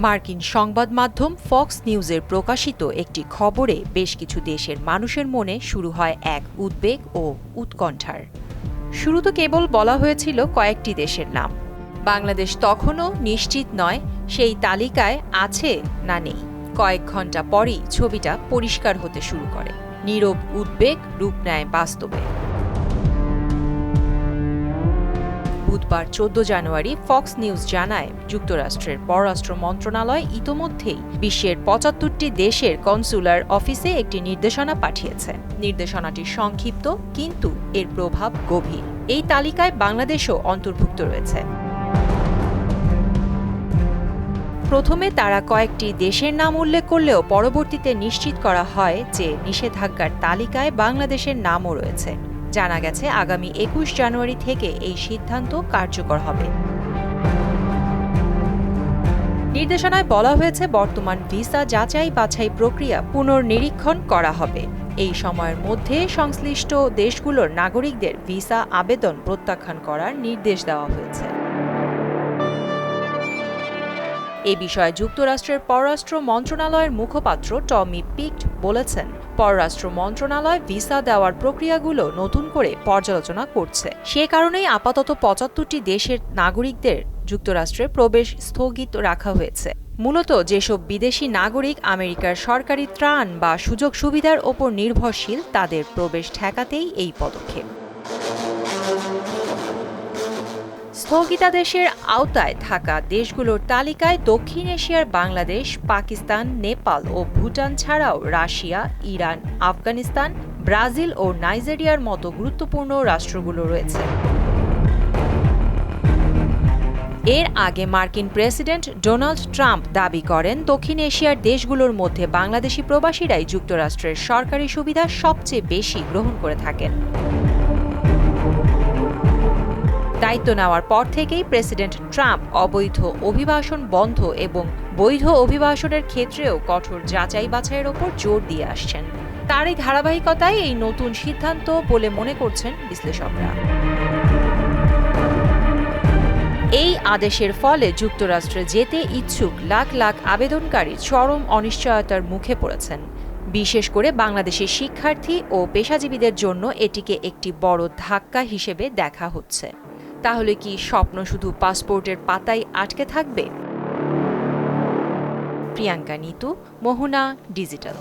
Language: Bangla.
মার্কিন সংবাদ মাধ্যম ফক্স নিউজের প্রকাশিত একটি খবরে বেশ কিছু দেশের মানুষের মনে শুরু হয় এক উদ্বেগ ও উৎকণ্ঠার। শুরুতে কেবল বলা হয়েছিল কয়েকটি দেশের নাম। বাংলাদেশ তখনও নিশ্চিত নয় সেই তালিকায় আছে না নেই। কয়েক ঘন্টা পরই ছবিটা পরিষ্কার হতে শুরু করে। নীরব উদ্বেগ রূপ নেয় বাস্তবে। বুধবার 14 জানুয়ারি ফক্স নিউজ জানায়, যুক্তরাষ্ট্রের পররাষ্ট্র মন্ত্রণালয় ইতোমধ্যেই বিশ্বের ৭৫টি দেশের কনসুলার অফিসে একটি নির্দেশনা পাঠিয়েছে। নির্দেশনাটি সংক্ষিপ্ত, কিন্তু এর প্রভাব গভীর। এই তালিকায় বাংলাদেশও অন্তর্ভুক্ত রয়েছে। প্রথমে তারা কয়েকটি দেশের নাম উল্লেখ করলেও পরবর্তীতে নিশ্চিত করা হয় যে নিষেধাজ্ঞার তালিকায় বাংলাদেশের নামও রয়েছে। জানা গেছে, আগামী ২১ জানুয়ারি থেকে এই সিদ্ধান্ত কার্যকর হবে। নির্দেশনায় বলা হয়েছে, বর্তমান ভিসা যাচাই বাছাই প্রক্রিয়া পুনর্নিরীক্ষণ করা হবে। এই সময়ের মধ্যে সংশ্লিষ্ট দেশগুলোর নাগরিকদের ভিসা আবেদন প্রত্যাখ্যান করার নির্দেশ দেওয়া হয়েছে। এ বিষয়ে যুক্তরাষ্ট্রের পররাষ্ট্র মন্ত্রণালয়ের মুখপাত্র টমি পিক্ট বলেছেন, পররাষ্ট্র মন্ত্রণালয় ভিসা দেওয়ার প্রক্রিয়াগুলো নতুন করে পর্যালোচনা করছে। সে কারণেই আপাতত ৭৫টি দেশের নাগরিকদের যুক্তরাষ্ট্রে প্রবেশ স্থগিত রাখা হয়েছে। মূলত যেসব বিদেশি নাগরিক আমেরিকার সরকারি ত্রাণ বা সুযোগ সুবিধার ওপর নির্ভরশীল, তাদের প্রবেশ ঠেকাতেই এই পদক্ষেপ। স্থগিতাদেশের আওতায় থাকা দেশগুলোর তালিকায় দক্ষিণ এশিয়ার বাংলাদেশ, পাকিস্তান, নেপাল ও ভুটান ছাড়াও রাশিয়া, ইরান, আফগানিস্তান, ব্রাজিল ও নাইজেরিয়ার মতো গুরুত্বপূর্ণ রাষ্ট্রগুলো রয়েছে। এর আগে মার্কিন প্রেসিডেন্ট ডোনাল্ড ট্রাম্প দাবি করেন, দক্ষিণ এশিয়ার দেশগুলোর মধ্যে বাংলাদেশি প্রবাসীরাই যুক্তরাষ্ট্রের সরকারি সুবিধা সবচেয়ে বেশি গ্রহণ করে থাকেন। দায়িত্ব নেওয়ার পর থেকেই প্রেসিডেন্ট ট্রাম্প অবৈধ অভিবাসন বন্ধ এবং বৈধ অভিবাসনের ক্ষেত্রেও কঠোর যাচাই বাছাইয়ের ওপর জোর দিয়ে আসছেন। তার এই ধারাবাহিকতায় এই নতুন সিদ্ধান্ত বলে মনে করছেন বিশ্লেষকরা। এই আদেশের ফলে যুক্তরাষ্ট্রে যেতে ইচ্ছুক লাখ লাখ আবেদনকারী চরম অনিশ্চয়তার মুখে পড়েছেন। বিশেষ করে বাংলাদেশের শিক্ষার্থী ও পেশাজীবীদের জন্য এটিকে একটি বড় ধাক্কা হিসেবে দেখা হচ্ছে। তাহলে কি স্বপ্ন শুধু পাসপোর্টের পাতায় আটকে থাকবে? প্রিয়াঙ্কা নিতু, মোহনা ডিজিটাল।